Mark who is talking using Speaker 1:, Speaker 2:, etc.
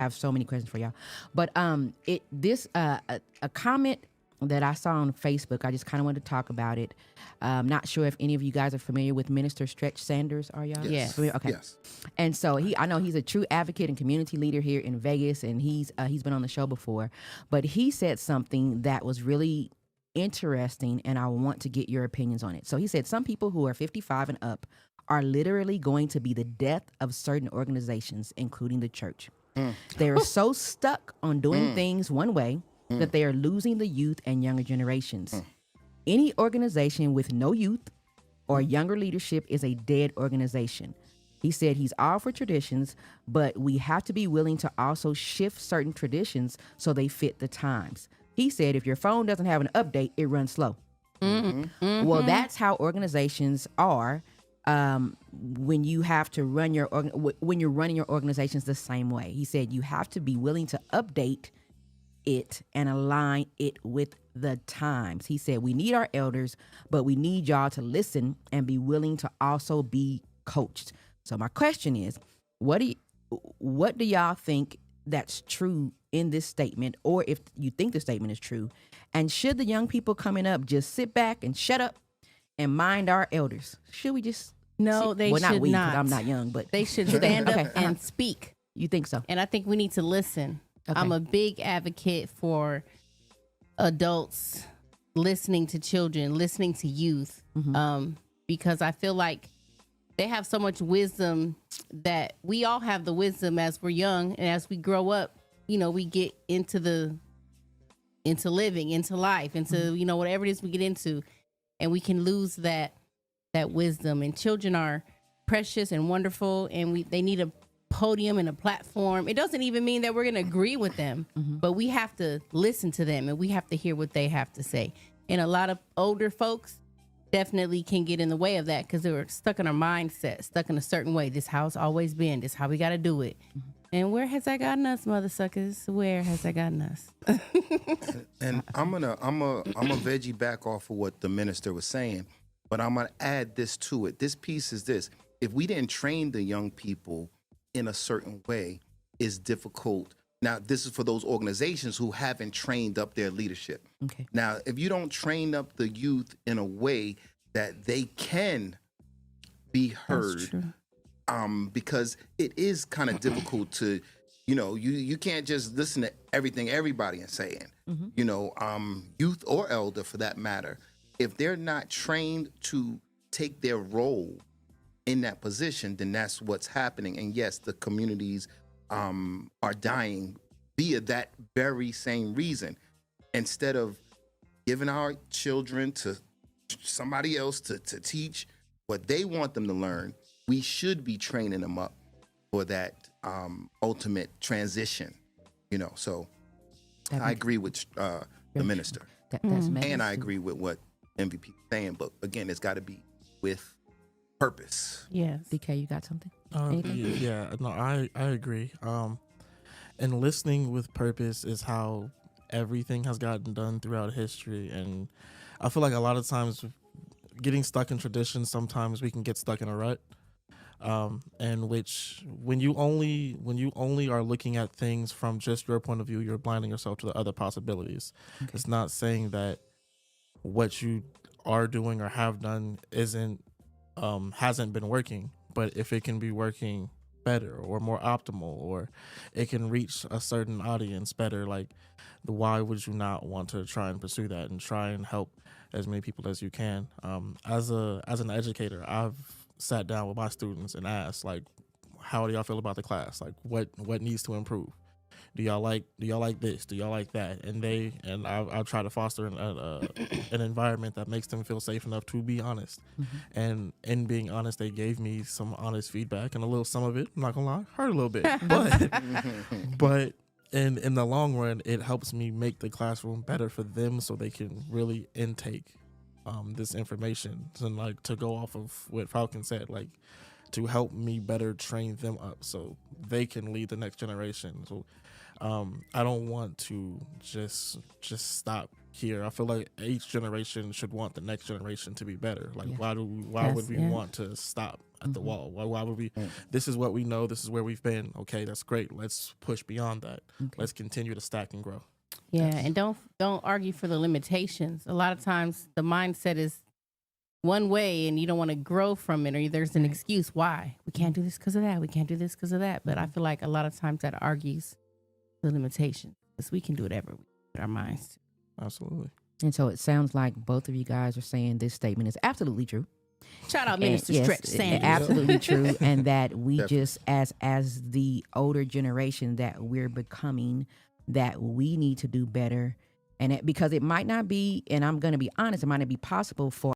Speaker 1: have so many questions for y'all. But a comment that I saw on Facebook, I just kind of wanted to talk about it. Not sure if any of you guys are familiar with Minister Stretch Sanders. Are y'all?
Speaker 2: Yes.
Speaker 1: Familiar? Okay.
Speaker 2: Yes.
Speaker 1: And so I know he's a true advocate and community leader here in Vegas, and he's been on the show before. But he said something that was really interesting, and I want to get your opinions on it. So he said some people who are 55 and up are literally going to be the death of certain organizations, including the church. They are so stuck on doing things one way that they are losing the youth and younger generations. Any organization with no youth or younger leadership is a dead organization. He said he's all for traditions, but we have to be willing to also shift certain traditions so they fit the times. He said if your phone doesn't have an update, it runs slow. Well, that's how organizations are when you have to run when you're running your organizations the same way. He said you have to be willing to update it and align it with the times. He said we need our elders, but we need y'all to listen and be willing to also be coached. So my question is, what do y'all think that's true in this statement, or if you think the statement is true? And should the young people coming up just sit back and shut up and mind our elders? Should we just
Speaker 3: No, they
Speaker 1: well,
Speaker 3: should
Speaker 1: not we, 'cause
Speaker 3: not.
Speaker 1: I'm not young, but
Speaker 3: They should
Speaker 1: should they?
Speaker 3: stand up
Speaker 1: Okay.
Speaker 3: and speak.
Speaker 1: You think so?
Speaker 3: And I think we need to listen.
Speaker 1: Okay.
Speaker 3: I'm a big advocate for adults listening to children, listening to youth, because I feel like they have so much wisdom that we all have the wisdom as we're young, and as we grow up, we get into living, into life, into whatever it is we get into, and we can lose that wisdom. And children are precious and wonderful, and they need a podium and a platform. It doesn't even mean that we're going to agree with them, but we have to listen to them and we have to hear what they have to say. And a lot of older folks definitely can get in the way of that because they were stuck in our mindset, stuck in a certain way. This how it's always been. This how we got to do it. And where has that gotten us, mother suckers? Where has that gotten us?
Speaker 2: And I'm a veggie back off of what the minister was saying, but I'm gonna add this to it. This piece is this: if we didn't train the young people in a certain way, it's difficult. Now, this is for those organizations who haven't trained up their leadership.
Speaker 1: Okay.
Speaker 2: Now, if you don't train up the youth in a way that they can be heard, because it is kind of difficult to, you can't just listen to everything everybody is saying, youth or elder for that matter. If they're not trained to take their role in that position, then that's what's happening. And yes, the communities are dying via that very same reason. Instead of giving our children to somebody else to teach what they want them to learn, we should be training them up for that ultimate transition. So I agree with the minister.
Speaker 1: That's
Speaker 2: And I agree with what MVP is saying, but again, it's got to be with purpose.
Speaker 3: Yes.
Speaker 1: DK, you got something? Anything?
Speaker 4: Yeah, no, I agree. And listening with purpose is how everything has gotten done throughout history. And I feel like a lot of times getting stuck in tradition, sometimes we can get stuck in a rut. And which when you only are looking at things from just your point of view, you're blinding yourself to the other possibilities. Okay. It's not saying that what you are doing or have done hasn't been working, but if it can be working better or more optimal, or it can reach a certain audience better, like why would you not want to try and pursue that and try and help as many people as you can? As an educator, I've sat down with my students and asked, like, how do y'all feel about the class? Like, what needs to improve? Do y'all like this? Do y'all like that? And I'll try to foster an environment that makes them feel safe enough to be honest. And in being honest, they gave me some honest feedback, and some of it, I'm not gonna lie, hurt a little bit. But in the long run, it helps me make the classroom better for them, so they can really intake this information, and like to go off of what Falcon said, like to help me better train them up so they can lead the next generation. So I don't want to just stop here. I feel like each generation should want the next generation to be better. Like, why would we want to stop at the wall. Why would we? This is what we know. This is where we've been. Okay, that's great. Let's push beyond that. Let's continue to stack and grow.
Speaker 3: Yeah, and don't argue for the limitations. A lot of times the mindset is one way and you don't want to grow from it, or there's an excuse why we can't do this because of that. We can't do this because of that. But I feel like a lot of times that argues the limitation, because we can do whatever we put our minds to.
Speaker 4: Absolutely.
Speaker 1: And so it sounds like both of you guys are saying this statement is absolutely true.
Speaker 3: Shout out Minister
Speaker 1: Yes,
Speaker 3: Stretch Sanders.
Speaker 1: absolutely true. And that we
Speaker 2: Definitely.
Speaker 1: just, as the older generation that we're becoming, that we need to do better. And because it might not be, and I'm going to be honest, it might not be possible for